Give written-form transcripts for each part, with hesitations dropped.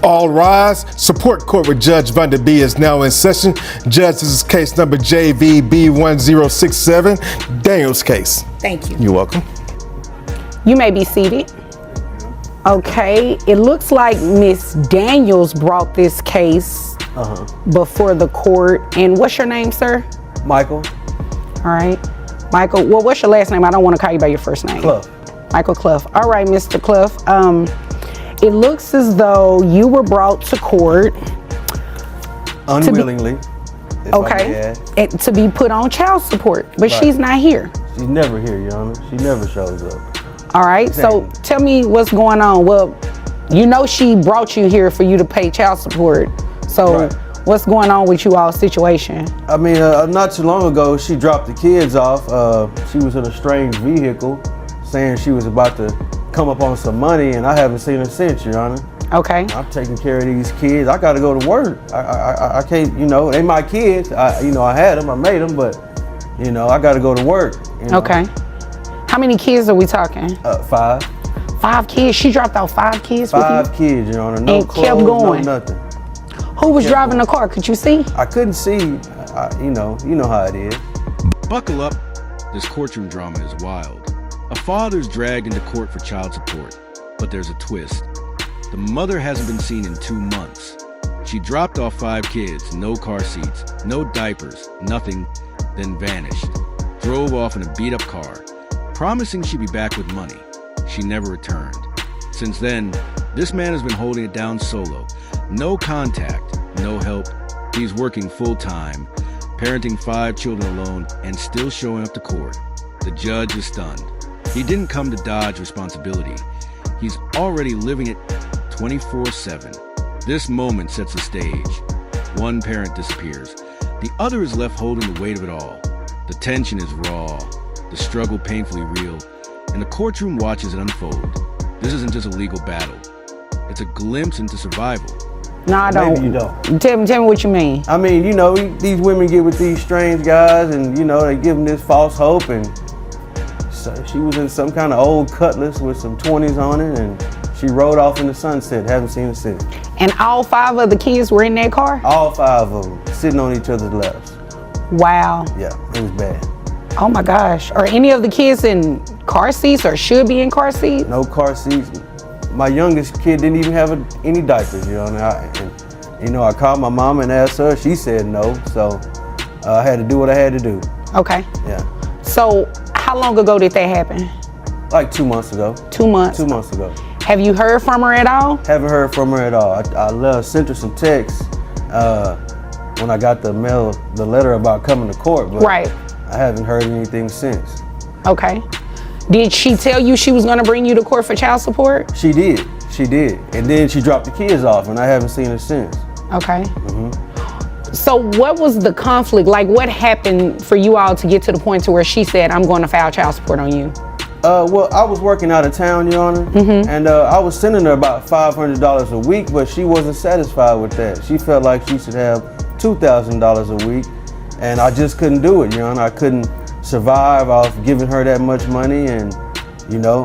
All rise. Support court with Judge Vanda B is now in session. Judge, this is case number JVB1067, Daniel's case. Thank you. You're welcome. You may be seated. Okay, it looks like Miss Daniels brought this case before the court. And what's your name, sir? Michael. All right. Michael, well, what's your last name? I don't want to call you by your first name. Clough. Michael Clough. All right, Mr. Clough. It looks as though you were brought to court Unwillingly. To be put on child support, but Right. she's not here. She's never here, Your Honor. She never shows up. All right, so tell me what's going on. Well, you know she brought you here for you to pay child support. So Right. what's going on with you all's situation? I mean, not too long ago, she dropped the kids off. She was in a strange vehicle saying she was about to come up on some money, and I haven't seen her since, Your Honor. Okay. I'm taking care of these kids. I got to go to work. I can't, they my kids. I had them, I made them, but, I got to go to work. Okay. How many kids are we talking? 5. 5 kids? She dropped out 5 kids with you? 5 kids, Your Honor. No And clothes, kept going. no nothing. Who was driving the car? Could you see? I couldn't see. You know how it is. Buckle up. This courtroom drama is wild. A father's dragged into court for child support, but there's a twist. The mother hasn't been seen in 2 months. She dropped off 5 kids, no car seats, no diapers, nothing, then vanished. Drove off in a beat-up car, promising she'd be back with money. She never returned. Since then, this man has been holding it down solo. No contact, no help. He's working full-time, parenting 5 children alone, and still showing up to court. The judge is stunned. He didn't come to dodge responsibility. He's already living it 24/7. This moment sets the stage. One parent disappears. The other is left holding the weight of it all. The tension is raw, the struggle painfully real, and the courtroom watches it unfold. This isn't just a legal battle. It's a glimpse into survival. No, I don't. Maybe you don't. Tell me what you mean. I mean, these women get with these strange guys and, they give them this false hope. And so she was in some kind of old Cutlass with some 20s on it, and she rode off in the sunset. Haven't seen her since. And all 5 of the kids were in that car? All 5 of them sitting on each other's laps. Wow. Yeah, it was bad. Oh my gosh. Are any of the kids in car seats or should be in car seats? No car seats. My youngest kid didn't even have any diapers, I called my mom and asked her. She said no, so I had to do what I had to do. Okay. Yeah. So how long ago did that happen? Like 2 months ago. 2 months? 2 months ago. Have you heard from her at all? Haven't heard from her at all. I sent her some texts when I got the letter about coming to court, but Right. I haven't heard anything since. Okay. Did she tell you she was going to bring you to court for child support? She did. And then she dropped the kids off, and I haven't seen her since. Okay. So what was the conflict? Like, what happened for you all to get to the point to where she said, I'm going to file child support on you? Well, I was working out of town, Your Honor, and I was sending her about $500 a week, but she wasn't satisfied with that. She felt like she should have $2,000 a week, and I just couldn't do it, Your Honor. I couldn't survive off giving her that much money, and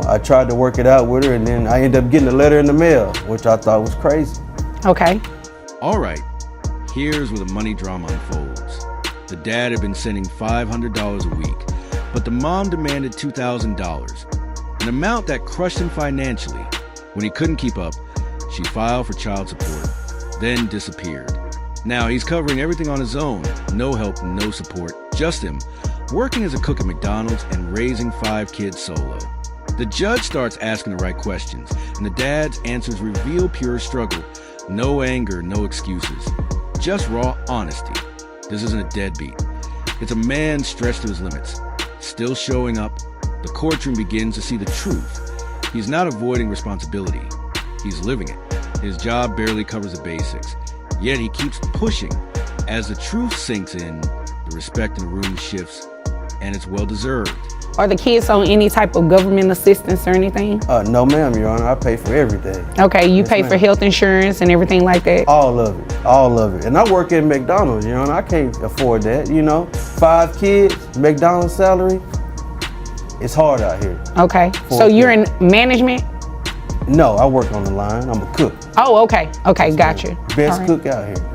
I tried to work it out with her, and then I ended up getting a letter in the mail, which I thought was crazy. Okay. All right, here's where the money drama unfolds. The dad had been sending $500 a week, but the mom demanded $2,000, an amount that crushed him financially. When he couldn't keep up, she filed for child support, then disappeared. Now he's covering everything on his own, no help, no support, just him, working as a cook at McDonald's and raising 5 kids solo. The judge starts asking the right questions, and the dad's answers reveal pure struggle. No anger, no excuses, just raw honesty. This isn't a deadbeat. It's a man stretched to his limits, still showing up. The courtroom begins to see the truth. He's not avoiding responsibility. He's living it. His job barely covers the basics, yet he keeps pushing. As the truth sinks in, the respect in the room shifts, and it's well-deserved. Are the kids on any type of government assistance or anything? No, ma'am, Your Honor. I pay for everything. Okay, you Yes, pay for ma'am. health insurance and everything like that? All of it. And I work at McDonald's, Your Honor. I can't afford that, 5 kids, McDonald's salary. It's hard out here. Okay, so you're in management? No, I work on the line. I'm a cook. Oh, okay. Okay, got you. Best All right. cook out here.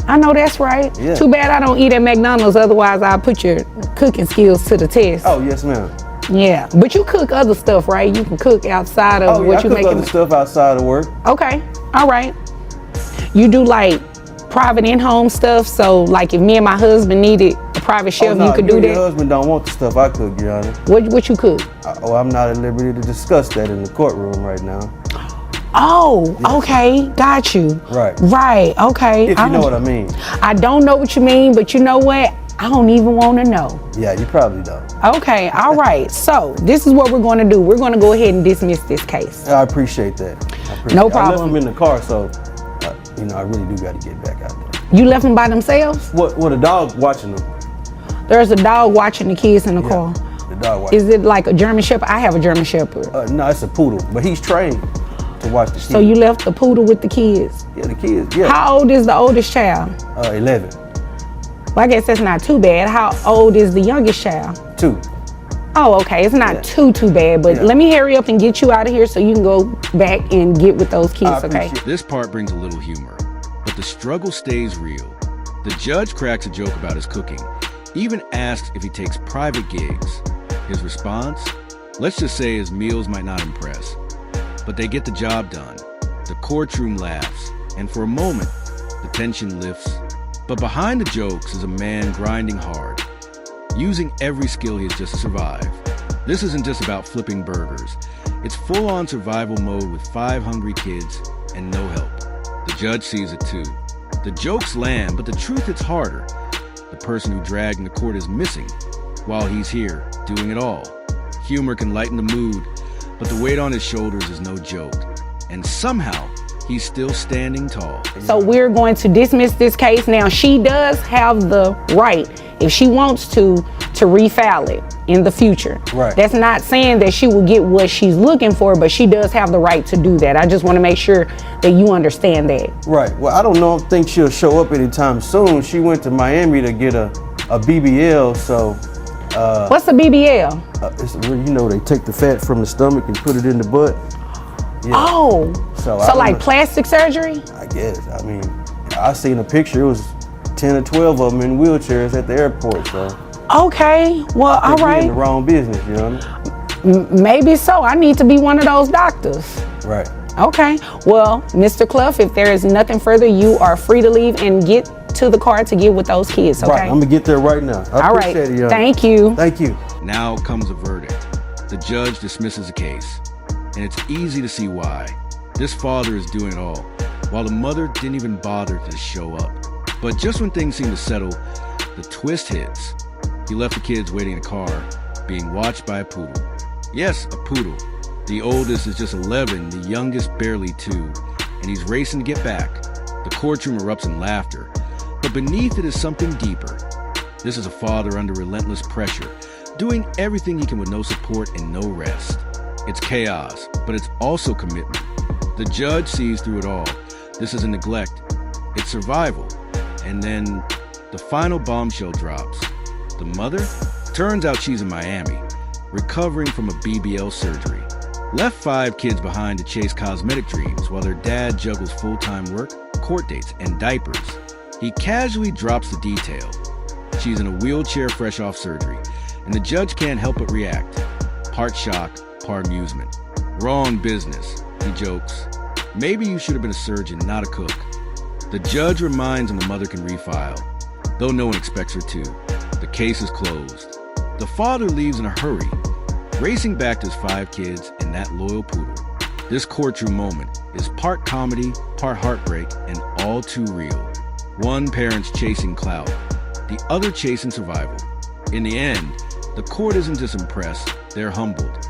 I know that's right. Yeah. Too bad I don't eat at McDonald's, otherwise I'll put your cooking skills to the test. Oh, yes, ma'am. Yeah, but you cook other stuff, right? You can cook outside of Oh, what yeah, you I cook making. other stuff outside of work. Okay, all right. You do like private in-home stuff, so like if me and my husband needed a private chef, no, you could you do and your that? husband don't want the stuff I cook, Your Honor. What you cook? I'm not at liberty to discuss that in the courtroom right now. Oh, okay, got you. Right. Right, okay. If you know what I mean. I don't know what you mean, but you know what? I don't even want to know. Yeah, you probably don't. Okay, all right. So this is what we're going to do. We're going to go ahead and dismiss this case. I appreciate that. No I left problem. them in the car, so I really do got to get back out there. You left them by themselves? What a dog watching them. There's a dog watching the kids in the car. The dog watching. Is it like a German Shepherd? I have a German Shepherd. No, it's a poodle, but he's trained to watch the kids. So you left the poodle with the kids? Yeah, the kids. Yeah. How old is the oldest child? 11. Well, I guess that's not too bad. How old is the youngest child? 2. Oh, okay. It's not too bad, but Yeah. let me hurry up and get you out of here so you can go back and get with those kids, I okay? appreciate it. This part brings a little humor, but the struggle stays real. The judge cracks a joke about his cooking, even asks if he takes private gigs. His response? Let's just say his meals might not impress, but they get the job done. The courtroom laughs, and for a moment, the tension lifts. But behind the jokes is a man grinding hard, using every skill he has just to survive. This isn't just about flipping burgers. It's full-on survival mode with 5 hungry kids and no help. The judge sees it too. The jokes land, but the truth hits harder. The person who dragged in the court is missing, while he's here, doing it all. Humor can lighten the mood, but the weight on his shoulders is no joke. And somehow, he's still standing tall. So we're going to dismiss this case. Now, she does have the right, if she wants to refile it in the future. Right. That's not saying that she will get what she's looking for, but she does have the right to do that. I just want to make sure that you understand that. Right. Well, I don't think she'll show up anytime soon. She went to Miami to get a BBL, so. What's a BBL? It's where, they take the fat from the stomach and put it in the butt. Yeah. Oh, so I don't like know. plastic surgery? I guess. I mean, I seen a picture. It was 10 or 12 of them in wheelchairs at the airport. So. Okay, well, all We in right. the wrong business, you know. Maybe so. I need to be one of those doctors. Right. Okay. Well, Mr. Clough, if there is nothing further, you are free to leave and get to the car to get with those kids, okay? Right. I'm gonna get there right now. I All right. appreciate it, young. Thank you. Thank you. Now comes a verdict. The judge dismisses the case, and it's easy to see why. This father is doing it all, while the mother didn't even bother to show up. But just when things seem to settle, the twist hits. He left the kids waiting in a car, being watched by a poodle. Yes, a poodle. The oldest is just 11, the youngest barely 2, and he's racing to get back. The courtroom erupts in laughter, but beneath it is something deeper. This is a father under relentless pressure, doing everything he can with no support and no rest. It's chaos, but it's also commitment. The judge sees through it all. This isn't neglect, it's survival. And then the final bombshell drops. The mother? Turns out she's in Miami, recovering from a BBL surgery. Left 5 kids behind to chase cosmetic dreams while their dad juggles full-time work, court dates, and diapers. He casually drops the detail. She's in a wheelchair fresh off surgery, and the judge can't help but react. Part shock, part amusement. Wrong business, he jokes. Maybe you should have been a surgeon, not a cook. The judge reminds him the mother can refile, though no one expects her to. The case is closed. The father leaves in a hurry, racing back to his 5 kids and that loyal poodle. This courtroom moment is part comedy, part heartbreak, and all too real. One parent's chasing clout, the other chasing survival. In the end, the court isn't just impressed, they're humbled.